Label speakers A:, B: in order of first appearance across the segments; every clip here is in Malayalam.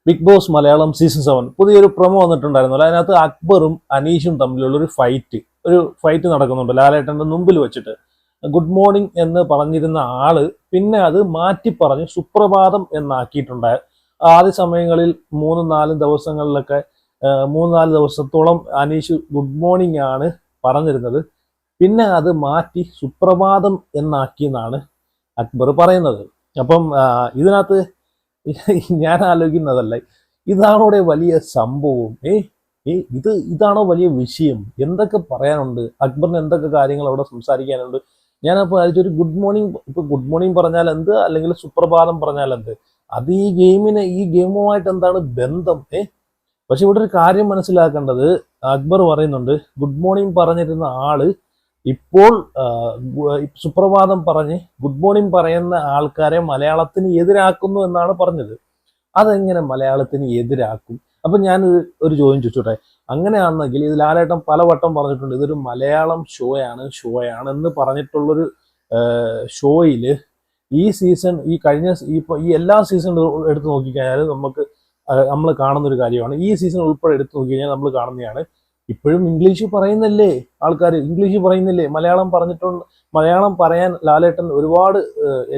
A: ബിഗ് ബോസ് മലയാളം സീസൺ 7 പുതിയൊരു പ്രൊമോ വന്നിട്ടുണ്ടായിരുന്നല്ലോ. അതിനകത്ത് അക്ബറും അനീഷും തമ്മിലുള്ള ഒരു ഫൈറ്റ് നടക്കുന്നുണ്ട് ലാലേട്ടന്റെ മുമ്പിൽ വെച്ചിട്ട്. ഗുഡ് മോർണിംഗ് എന്ന് പറഞ്ഞിരുന്ന ആള് പിന്നെ അത് മാറ്റി പറഞ്ഞ് സുപ്രഭാതം എന്നാക്കിയിട്ടുണ്ടായ ആദ്യ സമയങ്ങളിൽ 3-4 ദിവസങ്ങളിലൊക്കെ 3-4 ദിവസത്തോളം അനീഷ് ഗുഡ് മോർണിംഗ് ആണ് പറഞ്ഞിരുന്നത്. പിന്നെ അത് മാറ്റി സുപ്രഭാതം എന്നാക്കിയെന്നാണ് അക്ബർ പറയുന്നത്. അപ്പം ഇതിനകത്ത് ഞാൻ ആലോചിക്കുന്നതല്ല, ഇതാണോടെ വലിയ സംഭവം. ഇതാണോ വലിയ വിഷയം? എന്തൊക്കെ പറയാനുണ്ട് അക്ബറിന്? എന്തൊക്കെ കാര്യങ്ങൾ അവിടെ സംസാരിക്കാനുണ്ട്? ഞാനപ്പോൾ ഒരു ഗുഡ് മോർണിംഗ്, ഇപ്പൊ ഗുഡ് മോർണിംഗ് പറഞ്ഞാൽ എന്ത്, അല്ലെങ്കിൽ സുപ്രഭാതം പറഞ്ഞാൽ എന്ത്? അത് ഈ ഗെയിമുമായിട്ട് എന്താണ് ബന്ധം? പക്ഷെ ഇവിടെ ഒരു കാര്യം മനസ്സിലാക്കേണ്ടത്, അക്ബർ പറയുന്നുണ്ട് ഗുഡ് മോർണിംഗ് പറഞ്ഞിരുന്ന ആള് ഇപ്പോൾ സുപ്രഭാതം പറഞ്ഞ് ഗുഡ് മോർണിംഗ് പറയുന്ന ആൾക്കാരെ മലയാളത്തിന് എതിരാക്കുന്നു എന്നാണ് പറഞ്ഞത്. അതെങ്ങനെ മലയാളത്തിന് എതിരാക്കും? അപ്പൊ ഞാൻ ഒരു ചോദ്യം ചോദിച്ചോട്ടെ. അങ്ങനെയാണെങ്കിൽ ഇത് ലാലേട്ടൻ പലവട്ടം പറഞ്ഞിട്ടുണ്ട്, ഇതൊരു മലയാളം ഷോയാണ് എന്ന് പറഞ്ഞിട്ടുള്ളൊരു ഷോയില് ഈ സീസൺ, ഈ എല്ലാ സീസണും എടുത്ത് നോക്കിക്കഴിഞ്ഞാൽ നമ്മൾ കാണുന്ന ഒരു കാര്യമാണ്. ഈ സീസൺ ഉൾപ്പെടെ എടുത്ത് നോക്കിക്കഴിഞ്ഞാൽ നമ്മൾ കാണുന്നതാണ്, ഇപ്പോഴും ഇംഗ്ലീഷ് പറയുന്നില്ലേ ആൾക്കാർ? ഇംഗ്ലീഷ് പറയുന്നില്ലേ? മലയാളം പറയാൻ ലാലേട്ടൻ ഒരുപാട്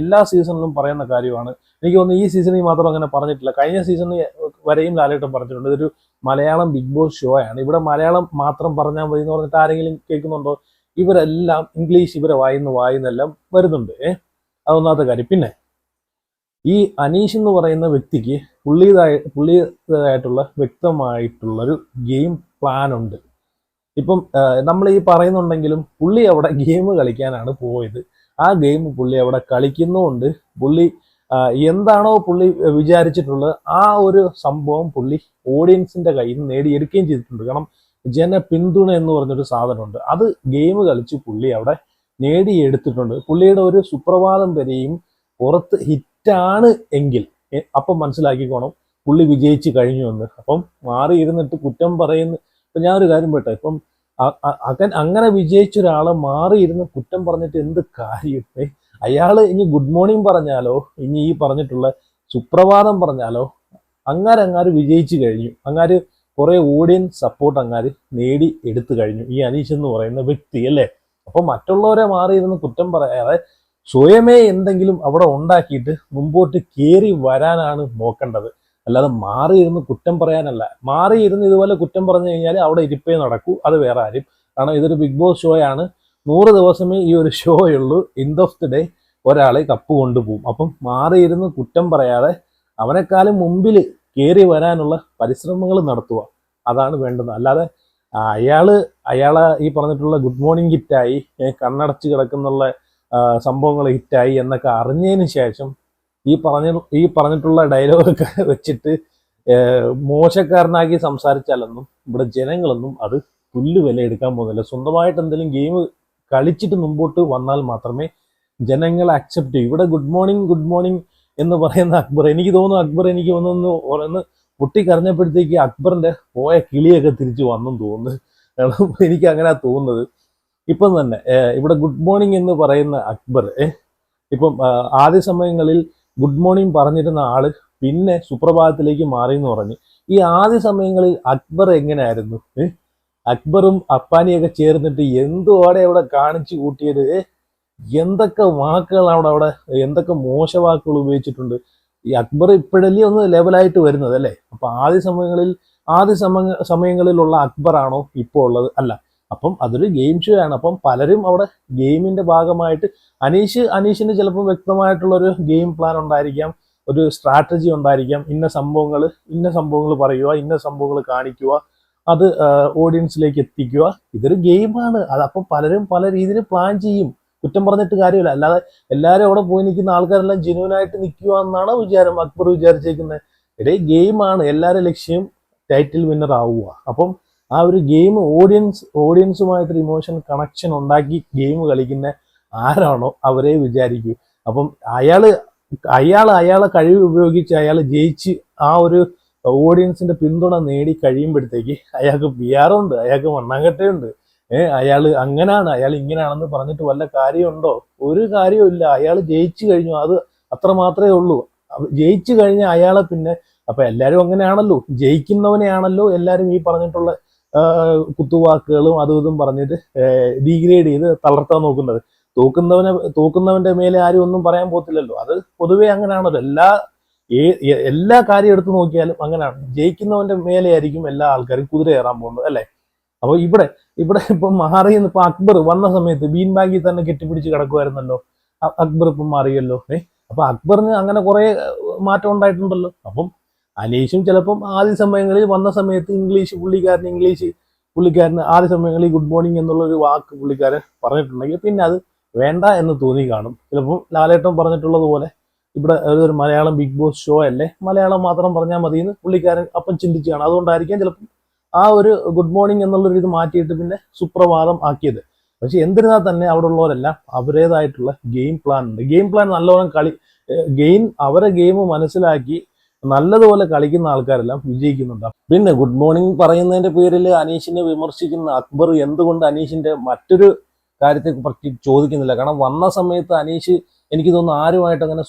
A: എല്ലാ സീസണിലും പറയുന്ന കാര്യമാണ്. എനിക്ക് തോന്നുന്നു ഈ സീസണിൽ മാത്രം അങ്ങനെ പറഞ്ഞിട്ടില്ല, കഴിഞ്ഞ സീസണിൽ വരെയും ലാലേട്ടൻ പറഞ്ഞിട്ടുണ്ട് ഇതൊരു മലയാളം ബിഗ് ബോസ് ഷോയാണ്, ഇവിടെ മലയാളം മാത്രം പറഞ്ഞാൽ മതി എന്ന് പറഞ്ഞിട്ട് ആരെങ്കിലും കേൾക്കുന്നുണ്ടോ? ഇവരെല്ലാം ഇംഗ്ലീഷ് ഇവരെ വായിന്നെല്ലാം വരുന്നുണ്ട്. അതൊന്നാമത്തെ കാര്യം. പിന്നെ ഈ അനീഷ് എന്ന് പറയുന്ന വ്യക്തിക്ക് പുള്ളിയതായിട്ടുള്ള വ്യക്തമായിട്ടുള്ളൊരു ഗെയിം പ്ലാൻ ഉണ്ട്. ഇപ്പം നമ്മൾ ഈ പറയുന്നുണ്ടെങ്കിലും പുള്ളി അവിടെ ഗെയിം കളിക്കാനാണ് പോയത്. ആ ഗെയിം പുള്ളി അവിടെ കളിക്കുന്നുമുണ്ട്. പുള്ളി എന്താണോ പുള്ളി വിചാരിച്ചിട്ടുള്ളത് ആ ഒരു സംഭവം പുള്ളി ഓഡിയൻസിന്റെ കയ്യിൽ നിന്ന് നേടിയെടുക്കുകയും ചെയ്തിട്ടുണ്ട്. കാരണം ജനപിന്തുണ എന്ന് പറഞ്ഞൊരു സാധനമുണ്ട്, അത് ഗെയിം കളിച്ച് പുള്ളി അവിടെ നേടിയെടുത്തിട്ടുണ്ട്. പുള്ളിയുടെ ഒരു സുപ്രഭാതം വരെയും പുറത്ത് ഹിറ്റാണ് എങ്കിൽ അപ്പം മനസ്സിലാക്കിക്കോണം പുള്ളി വിജയിച്ചു കഴിഞ്ഞു എന്ന്. അപ്പം മാറി ഇരുന്നിട്ട് കുറ്റം പറയുന്ന, ഇപ്പൊ ഞാനൊരു കാര്യം പെട്ടെ, ഇപ്പം അങ്ങനെ വിജയിച്ച ഒരാളെ മാറി ഇരുന്ന് കുറ്റം പറഞ്ഞിട്ട് എന്ത് കാര്യം? അയാള് ഇനി ഗുഡ് മോർണിംഗ് പറഞ്ഞാലോ, ഇനി ഈ പറഞ്ഞിട്ടുള്ള സുപ്രഭാതം പറഞ്ഞാലോ, അങ്ങാര് വിജയിച്ചു കഴിഞ്ഞു. അങ്ങാര് കുറെ ഓഡിയൻസ് സപ്പോർട്ട് അങ്ങാര് നേടി എടുത്തു കഴിഞ്ഞു, ഈ അനീഷ് എന്ന് പറയുന്ന വ്യക്തി, അല്ലേ? അപ്പൊ മറ്റുള്ളവരെ മാറിയിരുന്ന് കുറ്റം പറയാതെ സ്വയമേ എന്തെങ്കിലും അവിടെ ഉണ്ടാക്കിയിട്ട് മുമ്പോട്ട് കയറി വരാനാണ് നോക്കേണ്ടത്, അല്ലാതെ മാറിയിരുന്ന് കുറ്റം പറയാനല്ല. മാറിയിരുന്ന് ഇതുപോലെ കുറ്റം പറഞ്ഞു കഴിഞ്ഞാൽ അവിടെ ഇരിപ്പേ നടക്കൂ, അത് വേറെ ആരും. കാരണം ഇതൊരു ബിഗ് ബോസ് ഷോയാണ്, 100 ദിവസമേ ഈ ഒരു ഷോ ഉള്ളൂ. എൻഡ് ഓഫ് ദി ഡേ ഒരാളെ കപ്പ് കൊണ്ടുപോകും. അപ്പം മാറിയിരുന്ന് കുറ്റം പറയാതെ അവനെക്കാളും മുമ്പിൽ കയറി വരാനുള്ള പരിശ്രമങ്ങൾ നടത്തുക, അതാണ് വേണ്ടത്. അല്ലാതെ അയാളെ ഈ പറഞ്ഞിട്ടുള്ള ഗുഡ് മോർണിംഗ് ഹിറ്റായി, കണ്ണടച്ച് കിടക്കുന്നുള്ള സംഭവങ്ങൾ ഹിറ്റായി എന്നൊക്കെ അറിഞ്ഞതിന് ശേഷം ഈ പറഞ്ഞിട്ടുള്ള ഡയലോഗൊക്കെ വെച്ചിട്ട് മോശക്കാരനാക്കി സംസാരിച്ചാലൊന്നും ഇവിടെ ജനങ്ങളൊന്നും അത് പുല്ല് വില എടുക്കാൻ പോകുന്നില്ല. സ്വന്തമായിട്ട് എന്തെങ്കിലും ഗെയിം കളിച്ചിട്ട് മുമ്പോട്ട് വന്നാൽ മാത്രമേ ജനങ്ങൾ അക്സെപ്റ്റ് ചെയ്യൂ. ഇവിടെ ഗുഡ് മോർണിംഗ് എന്ന് പറയുന്ന അക്ബർ, എനിക്ക് തോന്നുന്നു പൊട്ടിക്കരഞ്ഞപ്പോഴത്തേക്ക് അക്ബറിന്റെ പോയ കിളിയൊക്കെ തിരിച്ചു വന്നെന്ന് തോന്നുന്നു. കാരണം എനിക്ക് അങ്ങനെ തോന്നുന്നത്. ഇപ്പം തന്നെ ഇവിടെ ഗുഡ് മോർണിംഗ് എന്ന് പറയുന്ന അക്ബർ ഇപ്പം ആദ്യ സമയങ്ങളിൽ ഗുഡ് മോർണിംഗ് പറഞ്ഞിരുന്ന ആള് പിന്നെ സുപ്രഭാതത്തിലേക്ക് മാറി എന്ന് പറഞ്ഞ്, ഈ ആദ്യ സമയങ്ങളിൽ അക്ബർ എങ്ങനെയായിരുന്നു? അക്ബറും അപ്പാനിയൊക്കെ ചേർന്നിട്ട് എന്തുവാടെ അവിടെ കാണിച്ചു കൂട്ടിയത്? എന്തൊക്കെ വാക്കുകളാണ് അവിടെ, എന്തൊക്കെ മോശവാക്കുകൾ ഉപയോഗിച്ചിട്ടുണ്ട്. ഈ അക്ബർ ഇപ്പോഴല്ലേ ഒന്ന് ലെവലായിട്ട് വരുന്നത്, അല്ലേ? അപ്പൊ ആദ്യ സമയങ്ങളിലുള്ള അക്ബറാണോ ഇപ്പോൾ ഉള്ളത്? അല്ല. അപ്പം അതൊരു ഗെയിം ഷോ ആണ്. അപ്പം പലരും അവിടെ ഗെയിമിന്റെ ഭാഗമായിട്ട് അനീഷിന് ചിലപ്പോൾ വ്യക്തമായിട്ടുള്ളൊരു ഗെയിം പ്ലാൻ ഉണ്ടായിരിക്കാം, ഒരു സ്ട്രാറ്റജി ഉണ്ടായിരിക്കാം. ഇന്ന സംഭവങ്ങൾ പറയുക, ഇന്ന സംഭവങ്ങൾ കാണിക്കുക, അത് ഓഡിയൻസിലേക്ക് എത്തിക്കുക. ഇതൊരു ഗെയിമാണ്. അതപ്പം പലരും പല രീതിയിൽ പ്ലാൻ ചെയ്യും. കുറ്റം പറഞ്ഞിട്ട് കാര്യമില്ല. അല്ലാതെ എല്ലാവരും അവിടെ പോയി നിൽക്കുന്ന ആൾക്കാരെല്ലാം ജെന്യൂനായിട്ട് നിൽക്കുക എന്നാണ് അക്ബർ വിചാരിച്ചേക്കുന്നത്. ഗെയിമാണ്, എല്ലാവരുടെ ലക്ഷ്യം ടൈറ്റിൽ വിന്നർ ആവുക. അപ്പം ആ ഒരു ഗെയിം ഓഡിയൻസുമായിട്ടൊരു ഇമോഷൻ കണക്ഷൻ ഉണ്ടാക്കി ഗെയിം കളിക്കുന്ന ആരാണോ അവരെ വിചാരിക്കൂ. അപ്പം അയാളെ കഴിവ് ഉപയോഗിച്ച് അയാൾ ജയിച്ച് ആ ഒരു ഓഡിയൻസിന്റെ പിന്തുണ നേടി കഴിയുമ്പോഴത്തേക്ക് അയാൾക്ക് വിയാറുണ്ട്, അയാൾക്ക് മണ്ണാങ്കട്ടയുണ്ട്. അയാൾ ഇങ്ങനെയാണെന്ന് പറഞ്ഞിട്ട് വല്ല കാര്യമുണ്ടോ? ഒരു കാര്യവും ഇല്ല. അയാൾ ജയിച്ചു കഴിഞ്ഞു, അത് അത്ര മാത്രമേ ഉള്ളൂ. ജയിച്ചു കഴിഞ്ഞ അയാളെ പിന്നെ അപ്പൊ എല്ലാവരും അങ്ങനെയാണല്ലോ, ജയിക്കുന്നവനെയാണല്ലോ എല്ലാവരും ഈ പറഞ്ഞിട്ടുള്ള കുത്തുവാക്കുകളും അതും ഇതും പറഞ്ഞിട്ട് ഡീഗ്രേഡ് ചെയ്ത് തളർത്താൻ നോക്കുന്നത്. തോക്കുന്നവന്റെ മേലെ ആരും ഒന്നും പറയാൻ പോകത്തില്ലല്ലോ. അത് പൊതുവേ അങ്ങനെയാണല്ലോ. എല്ലാ കാര്യം എടുത്തു നോക്കിയാലും അങ്ങനെയാണ്. ജയിക്കുന്നവന്റെ മേലെ ആയിരിക്കും എല്ലാ ആൾക്കാരും കുതിര കയറാൻ പോകുന്നത്, അല്ലെ? അപ്പൊ ഇവിടെ ഇവിടെ ഇപ്പൊ മാറിയെന്ന് ഇപ്പൊ അക്ബർ വന്ന സമയത്ത് ബീൻ ബാഗിൽ തന്നെ കെട്ടിപ്പിടിച്ച് കിടക്കുമായിരുന്നല്ലോ. അക്ബർ ഇപ്പം മാറിയല്ലോ. അപ്പൊ അക്ബറിന് അങ്ങനെ കുറെ മാറ്റം ഉണ്ടായിട്ടുണ്ടല്ലോ. അപ്പം അനീഷും ചിലപ്പം ആദ്യ സമയങ്ങളിൽ വന്ന സമയത്ത് പുള്ളിക്കാരന് ആദ്യ സമയങ്ങളിൽ ഗുഡ് മോർണിംഗ് എന്നുള്ള ഒരു വാക്ക് പുള്ളിക്കാരൻ പറഞ്ഞിട്ടുണ്ടെങ്കിൽ പിന്നെ അത് വേണ്ട എന്ന് തോന്നി കാണും. ചിലപ്പം ലാലേട്ടൻ പറഞ്ഞിട്ടുള്ളത് പോലെ ഇവിടെ ഒരു മലയാളം ബിഗ് ബോസ് ഷോ അല്ലേ, മലയാളം മാത്രം പറഞ്ഞാൽ മതി എന്ന് പുള്ളിക്കാരൻ അപ്പം ചിന്തിച്ചു കാണും. അതുകൊണ്ടായിരിക്കാം ചിലപ്പം ആ ഒരു ഗുഡ് മോർണിംഗ് എന്നുള്ളൊരു ഇത് മാറ്റിയിട്ട് പിന്നെ സുപ്രഭാതം ആക്കിയത്. പക്ഷെ എന്നിരുന്നാൽ തന്നെ അവിടെ ഉള്ളവരെല്ലാം അവരുടേതായിട്ടുള്ള ഗെയിം പ്ലാൻ ഉണ്ട്. ഗെയിം പ്ലാൻ നല്ലോണം അവരെ ഗെയിം മനസ്സിലാക്കി നല്ലതുപോലെ കളിക്കുന്ന ആൾക്കാരെല്ലാം വിജയിക്കുന്നുണ്ട്. പിന്നെ ഗുഡ് മോർണിംഗ് പറയുന്നതിന്റെ പേരിൽ അനീഷിനെ വിമർശിക്കുന്ന അക്ബർ എന്തുകൊണ്ട് അനീഷിന്റെ മറ്റൊരു കാര്യത്തെ പറ്റി ചോദിക്കുന്നില്ല? കാരണം വന്ന സമയത്ത് അനീഷ് എനിക്ക് തോന്നുന്നു ആരുമായിട്ട് അങ്ങനെ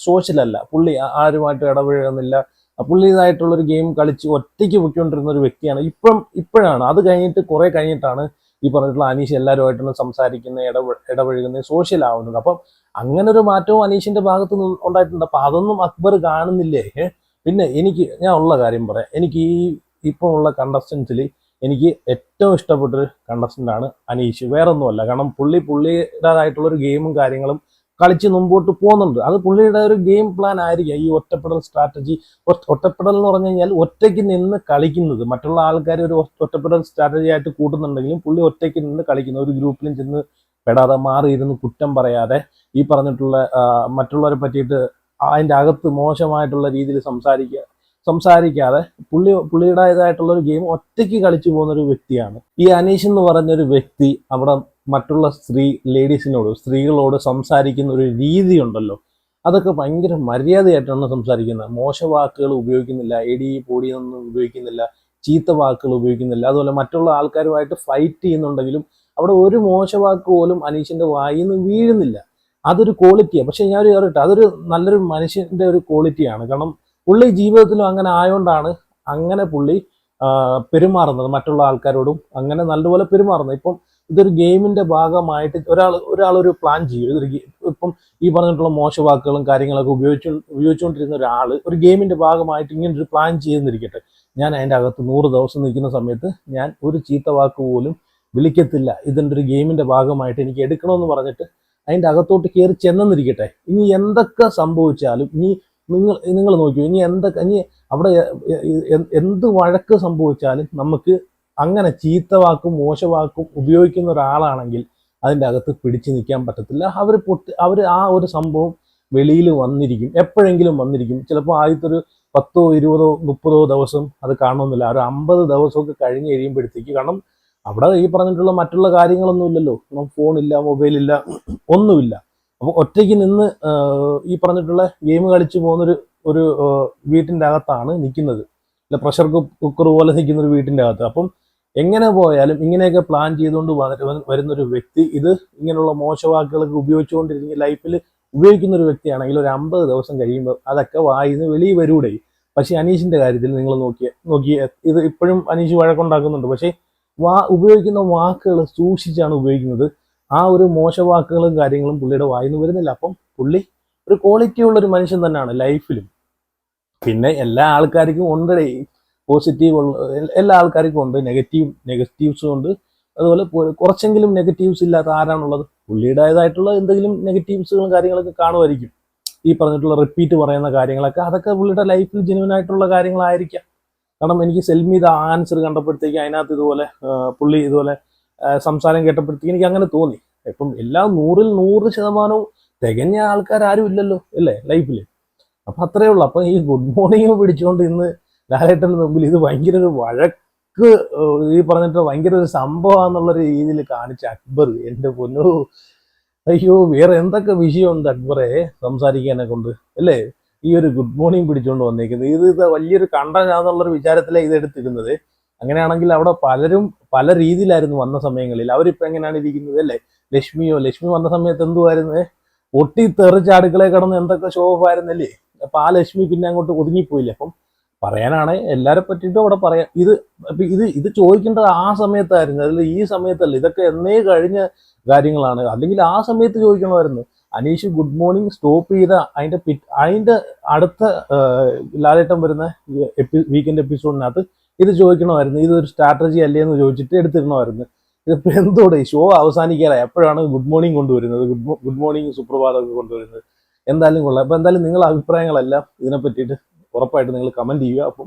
A: സോഷ്യലല്ല, പുള്ളി ആരുമായിട്ട് ഇടപഴകുന്നില്ല. പുള്ളിയതായിട്ടുള്ളൊരു ഗെയിം കളിച്ച് ഒറ്റയ്ക്ക് പൊയ്ക്കൊണ്ടിരുന്ന ഒരു വ്യക്തിയാണ്. ഇപ്പോഴാണ് അത് കഴിഞ്ഞിട്ട് കുറെ കഴിഞ്ഞിട്ടാണ് ഈ പറഞ്ഞിട്ടുള്ള അനീഷ് എല്ലാവരുമായിട്ടൊന്ന് സംസാരിക്കുന്ന ഇടപഴകുന്ന സോഷ്യൽ ആവുന്നത്. അപ്പം അങ്ങനെ ഒരു മാറ്റവും അനീഷിന്റെ ഭാഗത്ത് നിന്ന് ഉണ്ടായിട്ടുണ്ട്. അപ്പൊ അതൊന്നും അക്ബർ കാണുന്നില്ലേ? പിന്നെ ഞാൻ ഉള്ള കാര്യം പറയാം. എനിക്ക് ഇപ്പം ഉള്ള കണ്ടസ്റ്റൻസിൽ എനിക്ക് ഏറ്റവും ഇഷ്ടപ്പെട്ടൊരു കണ്ടസ്റ്റന്റ് ആണ് അനീഷ്. വേറൊന്നുമല്ല, കാരണം പുള്ളിയുടേതായിട്ടുള്ളൊരു ഗെയിമും കാര്യങ്ങളും കളിച്ച് മുമ്പോട്ട് പോകുന്നുണ്ട്. അത് പുള്ളിയുടെ ഒരു ഗെയിം പ്ലാൻ ആയിരിക്കാം. ഈ ഒറ്റപ്പെടൽ സ്ട്രാറ്റജി, ഒറ്റപ്പെടൽ എന്ന് പറഞ്ഞു കഴിഞ്ഞാൽ ഒറ്റയ്ക്ക് നിന്ന് കളിക്കുന്നത്. മറ്റുള്ള ആൾക്കാർ ഒരു ഒറ്റപ്പെടൽ സ്ട്രാറ്റജി ആയിട്ട് കൂട്ടുന്നുണ്ടെങ്കിലും പുള്ളി ഒറ്റയ്ക്ക് നിന്ന് കളിക്കുന്ന, ഒരു ഗ്രൂപ്പിലും ചെന്ന് പെടാതെ മാറിയിരുന്ന് കുറ്റം പറയാതെ ഈ പറഞ്ഞിട്ടുള്ള മറ്റുള്ളവരെ പറ്റിയിട്ട് അതിൻ്റെ അകത്ത് മോശമായിട്ടുള്ള രീതിയിൽ സംസാരിക്കാതെ പുള്ളിയുടേതായിട്ടുള്ള ഒരു ഗെയിം ഒറ്റയ്ക്ക് കളിച്ചു പോകുന്ന ഒരു വ്യക്തിയാണ് ഈ അനീഷ് എന്ന് പറഞ്ഞൊരു വ്യക്തി. അവിടെ മറ്റുള്ള സ്ത്രീകളോട് സംസാരിക്കുന്ന ഒരു രീതി ഉണ്ടല്ലോ, അതൊക്കെ ഭയങ്കര മര്യാദയായിട്ടാണ് സംസാരിക്കുന്നത്. മോശ വാക്കുകൾ ഉപയോഗിക്കുന്നില്ല, എടി പൊടി ഒന്നും ഉപയോഗിക്കുന്നില്ല, ചീത്ത വാക്കുകൾ ഉപയോഗിക്കുന്നില്ല. അതുപോലെ മറ്റുള്ള ആൾക്കാരുമായിട്ട് ഫൈറ്റ് ചെയ്യുന്നുണ്ടെങ്കിലും അവിടെ ഒരു മോശവാക്ക് പോലും അനീഷിന്റെ വായിൽ നിന്ന് വീഴുന്നില്ല. അതൊരു ക്വാളിറ്റിയാണ്. പക്ഷെ ഞാൻ പറയട്ടെ, അതൊരു നല്ലൊരു മനുഷ്യന്റെ ഒരു ക്വാളിറ്റിയാണ്. കാരണം പുള്ളി ജീവിതത്തിലും അങ്ങനെ ആയതുകൊണ്ടാണ് അങ്ങനെ പുള്ളി പെരുമാറുന്നത്, മറ്റുള്ള ആൾക്കാരോടും അങ്ങനെ നല്ലപോലെ പെരുമാറുന്നത്. ഇപ്പം ഇതൊരു ഗെയിമിന്റെ ഭാഗമായിട്ട് ഒരാൾ ഒരു പ്ലാൻ ചെയ്യും. ഇപ്പം ഈ പറഞ്ഞിട്ടുള്ള മോശവാക്കുകളും കാര്യങ്ങളൊക്കെ ഉപയോഗിച്ചുകൊണ്ടിരുന്ന ഒരു ഗെയിമിന്റെ ഭാഗമായിട്ട് ഇങ്ങനെ ഒരു പ്ലാൻ ചെയ്യുന്നിരിക്കട്ടെ. ഞാൻ അതിൻ്റെ അകത്ത് 100 ദിവസം നിൽക്കുന്ന സമയത്ത് ഞാൻ ഒരു ചീത്ത വാക്ക് പോലും വിളിക്കത്തില്ല, ഇതിൻ്റെ ഒരു ഗെയിമിന്റെ ഭാഗമായിട്ട് എനിക്ക് എടുക്കണമെന്ന് പറഞ്ഞിട്ട് അതിൻ്റെ അകത്തോട്ട് കയറി ചെന്നെന്നിരിക്കട്ടെ. ഇനി എന്തൊക്കെ സംഭവിച്ചാലും നിങ്ങൾ നോക്കൂ, ഇനി അവിടെ എന്ത് വഴക്ക് സംഭവിച്ചാലും നമുക്ക് അങ്ങനെ ചീത്ത വാക്കും മോശവാക്കും ഉപയോഗിക്കുന്ന ഒരാളാണെങ്കിൽ അതിൻ്റെ അകത്ത് പിടിച്ചു നിൽക്കാൻ പറ്റത്തില്ല. അവർ ആ ഒരു സംഭവം വെളിയിൽ വന്നിരിക്കും, എപ്പോഴെങ്കിലും വന്നിരിക്കും. ചിലപ്പോൾ ആദ്യത്തെ ഒരു 10, 20, 30 ദിവസം അത് കാണണമെന്നില്ല, ഒരു 50 ദിവസമൊക്കെ കഴിഞ്ഞ് കഴിയുമ്പോഴത്തേക്ക്. കാരണം അവിടെ ഈ പറഞ്ഞിട്ടുള്ള മറ്റുള്ള കാര്യങ്ങളൊന്നും ഇല്ലല്ലോ, ഫോണില്ല, മൊബൈലില്ല, ഒന്നുമില്ല. അപ്പോൾ ഒറ്റയ്ക്ക് നിന്ന് ഈ പറഞ്ഞിട്ടുള്ള ഗെയിം കളിച്ച് പോകുന്നൊരു വീട്ടിൻ്റെ അകത്താണ് നിൽക്കുന്നത്. അല്ല, പ്രഷർ കുക്കർ പോലെ നിൽക്കുന്ന ഒരു വീട്ടിൻ്റെ അകത്ത്. അപ്പം എങ്ങനെ പോയാലും ഇങ്ങനെയൊക്കെ പ്ലാൻ ചെയ്തുകൊണ്ട് വരുന്നൊരു വ്യക്തി ഇത് ഇങ്ങനെയുള്ള മോശവാക്കുകളൊക്കെ ഉപയോഗിച്ചുകൊണ്ടിരിക്കുന്ന ലൈഫിൽ ഉപയോഗിക്കുന്ന ഒരു വ്യക്തിയാണെങ്കിൽ ഒരു 50 ദിവസം കഴിയുമ്പോൾ അതൊക്കെ വായിന്ന് വെളിയിൽ വരൂടെ. പക്ഷെ അനീഷിന്റെ കാര്യത്തിൽ നിങ്ങൾ നോക്കിയ ഇത് ഇപ്പോഴും അനീഷ് വഴക്കുണ്ടാക്കുന്നുണ്ട്. പക്ഷേ ഉപയോഗിക്കുന്ന വാക്കുകൾ സൂക്ഷിച്ചാണ് ഉപയോഗിക്കുന്നത്. ആ ഒരു മോശവാക്കുകളും കാര്യങ്ങളും പുള്ളിയുടെ വായിന്ന് വരുന്നില്ല. അപ്പം പുള്ളി ഒരു ക്വാളിറ്റി ഉള്ള ഒരു മനുഷ്യൻ തന്നെയാണ് ലൈഫിലും. പിന്നെ എല്ലാ ആൾക്കാർക്കും ഉണ്ട് പോസിറ്റീവ് എല്ലാ ആൾക്കാർക്കും ഉണ്ട്, നെഗറ്റീവ്സും ഉണ്ട്. അതുപോലെ കുറച്ചെങ്കിലും നെഗറ്റീവ്സ് ഇല്ലാത്ത ആരാണുള്ളത്? പുള്ളിയുടേതായിട്ടുള്ള എന്തെങ്കിലും നെഗറ്റീവ്സുകളും കാര്യങ്ങളൊക്കെ കാണുമായിരിക്കും. ഈ പറഞ്ഞിട്ടുള്ള റിപ്പീറ്റ് പറയുന്ന കാര്യങ്ങളൊക്കെ അതൊക്കെ പുള്ളിയുടെ ലൈഫിൽ ജെന്യുവൻ ആയിട്ടുള്ള കാര്യങ്ങളായിരിക്കാം. കാരണം എനിക്ക് സെൽമിയുടെ ആൻസർ കണ്ടപ്പോഴത്തേക്ക് അതിനകത്ത് പുള്ളി ഇതുപോലെ സംസാരം കേട്ടപ്പോഴത്തേക്ക് എനിക്ക് അങ്ങനെ തോന്നി. ഇപ്പം എല്ലാം 100% തികഞ്ഞ ആൾക്കാരും ഇല്ലല്ലോ അല്ലേ ലൈഫിൽ. അപ്പം അത്രയേ ഉള്ളൂ. അപ്പം ഈ ഗുഡ് മോർണിംഗ് പിടിച്ചുകൊണ്ട് ഇന്ന് ലാലേട്ടൻ്റെ മുമ്പിൽ ഇത് ഭയങ്കര ഒരു വഴക്ക്, ഈ പറഞ്ഞിട്ട് ഭയങ്കര ഒരു സംഭവമാണെന്നുള്ളൊരു രീതിയിൽ കാണിച്ച അക്ബർ, എൻ്റെ പൊന്നോ, അയ്യോ, വേറെ എന്തൊക്കെ വിഷയമുണ്ട് അക്ബറെ സംസാരിക്കാനെ കൊണ്ട് അല്ലേ? ഈ ഒരു ഗുഡ് മോർണിംഗ് പിടിച്ചുകൊണ്ട് വന്നേക്കുന്നത് ഇത് വലിയൊരു കണ്ടനാന്നുള്ളൊരു വിചാരത്തിലെ ഇത് എടുത്തിരുന്നത്. അങ്ങനെയാണെങ്കിൽ അവിടെ പലരും പല രീതിയിലായിരുന്നു വന്ന സമയങ്ങളിൽ. അവരിപ്പോൾ എങ്ങനെയാണ് ഇരിക്കുന്നത് അല്ലേ? ലക്ഷ്മി വന്ന സമയത്ത് എന്തുവായിരുന്നു, പൊട്ടി തെറിച്ച് അടുക്കളയിൽ കിടന്ന് എന്തൊക്കെ ഷോ ഓഫ് ആയിരുന്നല്ലേ? അപ്പൊ ആ ലക്ഷ്മി പിന്നെ അങ്ങോട്ട് ഒതുങ്ങിപ്പോയില്ലേ? അപ്പം പറയാനാണ് എല്ലാരെ പറ്റിയിട്ടും അവിടെ പറയാം. ഇത് ചോദിക്കേണ്ടത് ആ സമയത്തായിരുന്നു, അതിൽ ഈ സമയത്തല്ല. ഇതൊക്കെ എന്നേ കഴിഞ്ഞ കാര്യങ്ങളാണ്. അല്ലെങ്കിൽ ആ സമയത്ത് ചോദിക്കണമായിരുന്നു. അനീഷ് ഗുഡ് മോർണിംഗ് സ്റ്റോപ്പ് ചെയ്ത അതിന്റെ അടുത്ത ലാലേട്ടൻ വരുന്ന വീക്കെൻഡ് എപ്പിസോഡിനകത്ത് ഇത് ചോദിക്കണമായിരുന്നു. ഇതൊരു സ്ട്രാറ്റജി അല്ലേ എന്ന് ചോദിച്ചിട്ട് എടുത്തിരണമായിരുന്നു. ഇതിപ്പോ എന്തോടെ ഷോ അവസാനിക്കാനായി എപ്പോഴാണ് ഗുഡ് മോർണിംഗ് കൊണ്ടുവരുന്നത്, ഗുഡ് മോർണിംഗ് സുപ്രഭാതമൊക്കെ കൊണ്ടുവരുന്നത്? എന്തായാലും കൊള്ളാം. അപ്പൊ എന്തായാലും നിങ്ങളുടെ അഭിപ്രായങ്ങളെല്ലാം ഇതിനെ പറ്റിയിട്ട് ഉറപ്പായിട്ട് നിങ്ങൾ കമന്റ് ചെയ്യുക. അപ്പം